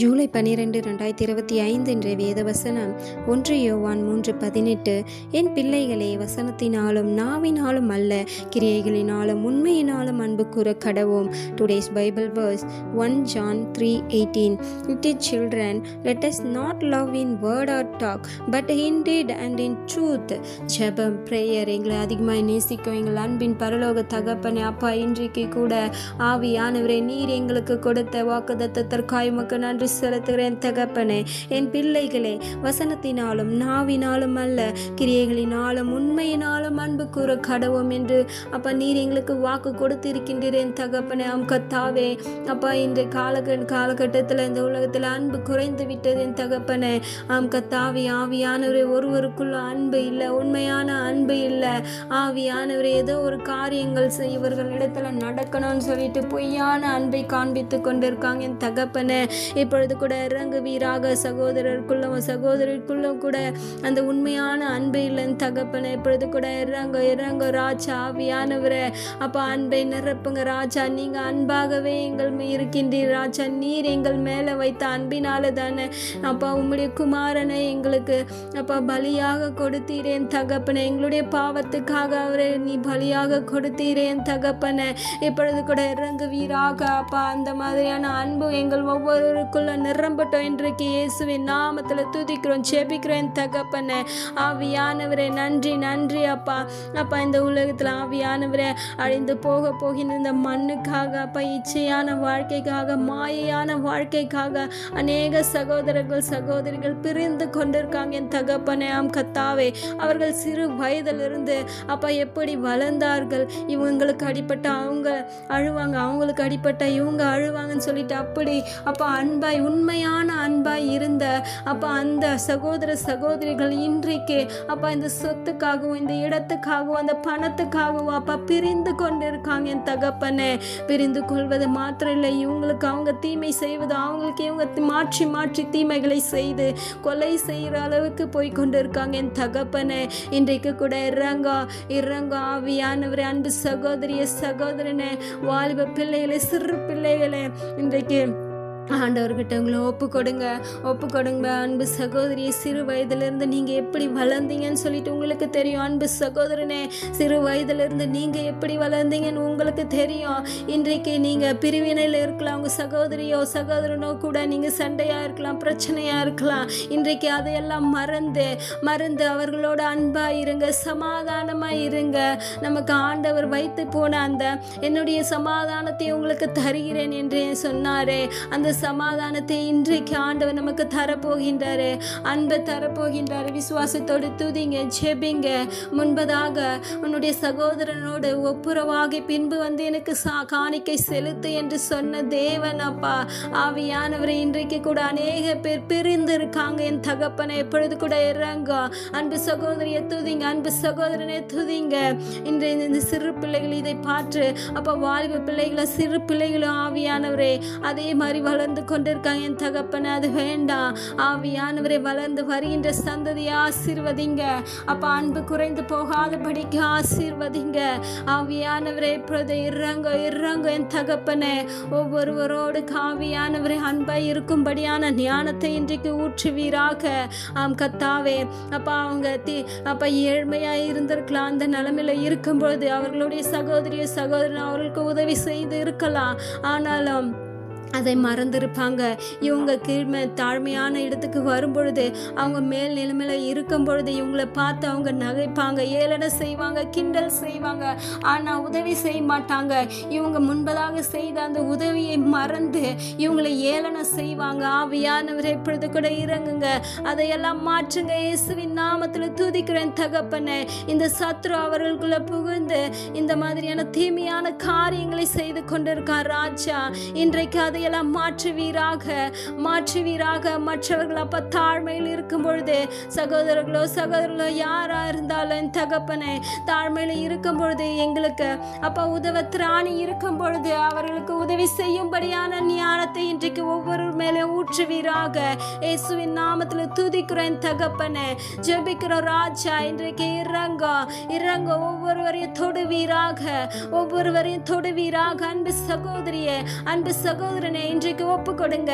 ஜூலை 12, 2025 என்ற வேதவசனம் 1 யோவான் 3:18. என் பிள்ளைகளே, வசனத்தினாலும் நாவினாலும் அல்ல, கிரியைகளினாலும் உண்மையினாலும் அன்பு கூற கடவோம். Today's Bible verse 1 John 3:18. Little children, let us not love in word or talk, but in deed and in truth. ஜெபம், பிரேயர். எங்களை அதிகமாக நேசிக்கும் எங்கள் அன்பின் பரலோக தகப்பனே, அப்பா, இன்றைக்கு கூட ஆவியானவரே, நீர் எங்களுக்கு கொடுத்த வாக்குத்தத்தத்திற்காய் உமக்கு நன்றி செலுத்துகிறேன் தகப்பனே. என் பிள்ளைகளே, வசனத்தினாலும் நாவினாலும் அல்ல, கிரியைகளினாலும் உண்மையினாலும் அன்பு கூற கடவோம் என்று அப்பா நீர் எங்களுக்கு வாக்கு கொடுத்திருக்கின்றேன் தகப்பனே. கர்த்தாவே, அப்பா, இந்த காலகட்டத்தில் இந்த உலகத்தில் அன்பு குறைந்து விட்டது என் தகப்பனே. கர்த்தாவே, ஆவியானவரே, ஒருவருக்குள்ள அன்பு இல்லை, உண்மையான அன்பு இல்லை. ஆவியானவரே, ஏதோ ஒரு காரியங்கள் இவர்களிடத்துல நடக்கணும்னு சொல்லிட்டு பொய்யான அன்பை காண்பித்து கொண்டிருக்காங்க என் தகப்பனே. இப்பொழுது கூட இறங்குவீராக. சகோதரருக்குள்ளும் கூட அந்த உண்மையான அன்பு இல்லைன்னு தகப்பனே. இப்பொழுது கூட இறங்க ராஜா, ஆவியானவரே, அப்பா, அன்பை நிரப்புங்க ராஜா. நீங்க அன்பாகவே எங்கள் இருக்கின்றீர் ராஜா. நீர் எங்கள் மேல வைத்த அன்பினால தானே அப்பா உம்முடைய குமாரனை எங்களுக்கு அப்பா பலியாக கொடுத்தீரேன் தகப்பனே. எங்களுடைய பாவத்துக்காக அவரை நீ பலியாக கொடுத்தீரேன் தகப்பனே. இப்பொழுது கூட இறங்குவீராக அப்பா. அந்த மாதிரியான அன்பு எங்கள் ஒவ்வொருவருக்குள்ள நிரம்பட்டோம் இன்றைக்கு இயேசுவின் நாமத்துல துதிக்கிறோம், ஜெபிக்கிறோம் தகப்பனே. ஆவியானவரே, நன்றி நன்றி அப்பா. அப்பா, இந்த உலகத்துல ஆவியானவரே, அழிந்து போகின்ற இந்த மண்ணுக்காக அப்பா, இச்சையான வாழ்க்கைக்காக, மாயையான வாழ்க்கைக்காக அநேக சகோதரிகள் பிரிந்து கொண்டிருக்காங்க என் தகப்பனே. கர்த்தாவே, அவர்கள் சிறு வயதிலிருந்து அப்பா எப்படி வளர்ந்தார்கள். இவங்களுக்கு அடிப்பட்ட அவங்க அழுவாங்க, அவங்களுக்கு அடிப்பட்ட இவங்க அழுவாங்கன்னு சொல்லிட்டு அப்படி அப்பா அன்பாய், உண்மையான அன்பாய் இருந்த அப்பா அந்த சகோதரிகள் இன்றைக்கு அப்பா இந்த சொத்துக்காகவும், இந்த இடத்துக்காகவும், அந்த பணத்துக்காகவும் அப்பா பிரிந்து கொண்டிருக்காங்க என் தகப்பனே. பிரிந்து கொள்வது மாத்திரம் இல்லை, இவங்களுக்கு அவங்க தீமை செய்வது, அவங்களுக்கு இவங்க மாற்றி தீமைகளை செய்து கொலை செய்கிற அளவுக்கு போய் கொண்டிருக்காங்க என் தகப்பனே. இன்றைக்கு கூட இறங்க ஆவியானவரே. அன்பு சகோதரனே, வாலிப பிள்ளைகளே, சிறு பிள்ளைகளே, இன்றைக்கு ஆண்டவர்கிட்ட உங்களை ஒப்பு கொடுங்க. அன்பு சகோதரியை, சிறு வயதிலிருந்து நீங்கள் எப்படி வளர்ந்தீங்கன்னு சொல்லிட்டு உங்களுக்கு தெரியும். அன்பு சகோதரனே, சிறு வயதிலிருந்து நீங்கள் எப்படி வளர்ந்தீங்கன்னு உங்களுக்கு தெரியும். இன்றைக்கு நீங்கள் பிரிவினையில் இருக்கலாம், உங்கள் சகோதரனோ கூட நீங்கள் சண்டையாக இருக்கலாம், பிரச்சனையாக இருக்கலாம். இன்றைக்கு அதையெல்லாம் மறந்து அவர்களோட அன்பாக இருங்க, சமாதானமாக இருங்க. நமக்கு ஆண்டவர் வைத்து போன அந்த என்னுடைய சமாதானத்தை உங்களுக்கு தருகிறேன் என்று சொன்னாரே, அந்த சமாதானத்தை இன்றைக்கு ஆண்டவர் நமக்கு தரப்போகின்றாரு, அன்பை தரப்போகின்றாரு. விசுவாசத்தோடு துதிங்க, ஜெபிங்க. முன்பதாக உன்னுடைய சகோதரனோடு ஒப்புரவாகி பின்பு வந்து எனக்கு காணிக்கை செலுத்து என்று சொன்ன தேவன் அப்பா. ஆவியானவரை, இன்றைக்கு கூட அநேக பேர் பிரிந்து இருக்காங்க என் தகப்பனை. எப்பொழுது கூட இறங்க. அன்பு சகோதரியை துதிங்க, அன்பு சகோதரனை துதிங்க. இன்றைய இந்த சிறு பிள்ளைகள் இதை பார்த்து அப்பா, வாலிப பிள்ளைகளை, சிறு பிள்ளைகளும் ஆவியானவரே அதே மாதிரி வளர்ந்து கொண்டிருக்காங்க என் தகப்பனை. அது வேண்டாம். ஆவியானவரை, வளர்ந்து வருகின்ற சந்ததியை ஆசீர்வதிங்க அப்பா. அன்பு குறைந்து போகாதபடிக்கு ஆசீர்வதிங்க ஆவியானவரை. இப்பொழுது இறங்க என் தகப்பனே. ஒவ்வொருவரோடு ஆவியானவரை அன்பாய் இருக்கும்படியான ஞானத்தை இன்றைக்கு ஊற்றுவீராக. கர்த்தாவே, அப்பா, அவங்க அப்பா ஏழ்மையாக இருந்திருக்கலாம். அந்த நிலைமையில இருக்கும்பொழுது அவர்களுடைய சகோதரன் அவர்களுக்கு உதவி செய்து இருக்கலாம். ஆனாலும் அதை மறந்துருப்பாங்க. இவங்க தாழ்மையான இடத்துக்கு வரும்பொழுது, அவங்க மேல் நிலைமையில இருக்கும் பொழுது இவங்களை பார்த்து அவங்க நகைப்பாங்க, ஏளனை செய்வாங்க, கிண்டல் செய்வாங்க. ஆனால் உதவி செய்ய மாட்டாங்க. இவங்க முன்பதாக செய்த அந்த உதவியை மறந்து இவங்களை ஏளனை செய்வாங்க. ஆவியானவரை, இப்பொழுது கூட இறங்குங்க, அதையெல்லாம் மாற்றுங்க. இயேசுவின் நாமத்தில் துதிக்கிறேன் தகப்பனே. இந்த சத்ரு அவர்களுக்குள்ள புகுந்து இந்த மாதிரியான தீமையான காரியங்களை செய்து கொண்டிருக்கார் ராஜா. இன்றைக்கு அதையெல்லாம் மாற்றுவீராக. மற்றவர்கள் அப்ப தாழ்மையில் இருக்கும் பொழுது, சகோதரர்களோ யாரா இருந்தாலும் தகப்பனே, தாழ்மையில இருக்கும் பொழுது எங்களுக்கு அப்ப உதவ திராணி இருக்கும் பொழுது அவர்களுக்கு உதவி செய்யும்படியான ஞானத்தை இன்றைக்கு ஒவ்வொரு மேலே ஊற்றுவீராக. இயேசுவின் நாமத்தில் துதிக்கிறேன் தகப்பனே, ஜெபிக்கிறோம் ராஜா. இன்றைக்கு இறங்க ஒவ்வொருவரையும் தொடுவீராக. அன்பு சகோதரியே, அன்பு சகோதரன் சகோதரனை இன்றைக்கு ஒப்பு கொடுங்க,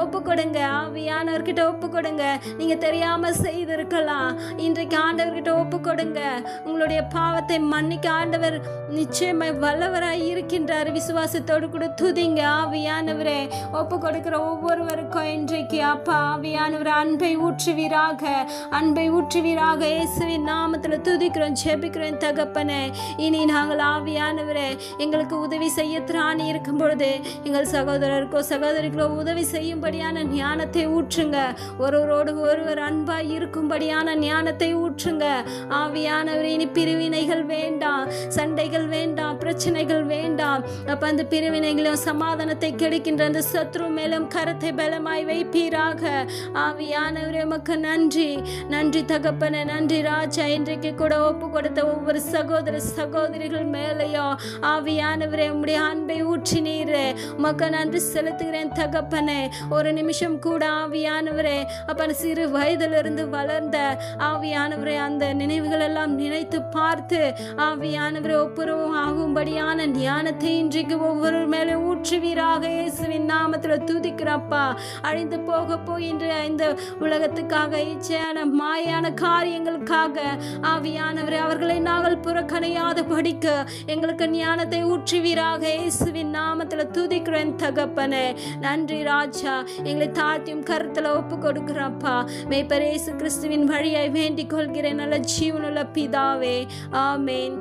ஒப்பு கொடுங்க. ஆவியானவர்கிட்ட ஒப்பு கொடுங்க. நீங்க தெரியாம செய்திருக்கலாம், இன்றைக்கு ஆண்டவர்கிட்ட ஒப்பு கொடுங்க. உங்களுடைய பாவத்தை மன்னிக்க ஆண்டவர் நிச்சயமாய் வல்லவராய் இருக்கின்றார். விசுவாசத்தோடு கூட துதிங்க. ஆவியானவரே, ஒப்பு கொடுக்கிற ஒவ்வொருவருக்கும் இன்றைக்கு அப்பா ஆவியானவர் அன்பை ஊற்றுவீராக, அன்பை ஊற்றுவீராக. இயேசுவின் நாமத்தில் துதிக்கிறோம், ஜெபிக்கிறோம் தகப்பனே. இனி நாங்கள் ஆவியானவரே எங்களுக்கு உதவி செய்ய திராணி இருக்கும் பொழுது எங்கள் சகோதரருக்கோ சகோதரிகளோ உதவி செய்யும்படியான ஞானத்தை ஊற்றுங்க. ஒருவரோடு ஒருவர் அன்பாய் இருக்கும்படியான ஞானத்தை ஊற்றுங்க. ஆவியானவர் இனி பிரிவினைகள் வேண்டாம், சண்டைகள் வேண்டாம், பிரச்சனைகள் வேண்டாம். அப்ப அந்த பிரிவினைகளும் சமாதானத்தை கிடைக்கின்ற அந்த சத்ரு மேலும் கரத்தை பலமாய் வைப்பீராக. ஆவியானவரே உமக்கு நன்றி, நன்றி தகப்பனே, நன்றி ராஜா. இன்றைக்கு கூட ஒப்பு கொடுத்த ஒவ்வொரு சகோதர சகோதரிகள் மேலேயோ ஆவியானவரே உம்முடைய அன்பை ஊற்றினீரே, உமக்கு நன்றி செலுத்துகிறேன் தகப்பனே. ஒரு நிமிஷம் கூட ஆவியானவரே அப்ப சிறு வயதிலிருந்து வளர்ந்த ஆவியானவரே அந்த நினைவுகள் எல்லாம் நினைத்து பார்த்து ஆவியானவரே ஒப்புரவும் ஆகும்படியான ஞானத்தை இன்றைக்கு ஒவ்வொரு மேலே ஊற்றுவீராக. இயேசுவின் நாமத்தில் துதிக்கிறப்பா. அழிந்து போக போகின்ற இந்த உலகத்துக்காக இச்சையான மாயான காரியங்களுக்காக ஆவியானவரே அவர்களை நாங்கள் புறக்கணியாத படிக்க எங்களுக்கு ஞானத்தை ஊற்றுவீராக. இயேசுவின் நாமத்தில் துதிக்கிறேன் தகப்பனே. நன்றி ராஜா. எங்களை தாழ்த்தியும் கருத்துல ஒப்பு கொடுக்கிறப்பா. மேய்ப்பர் இயேசு கிறிஸ்துவின் வழியாய் வேண்டிக் கொள்கிறேன் நல்ல ஜீவனுள்ள பிதாவே, ஆமேன்.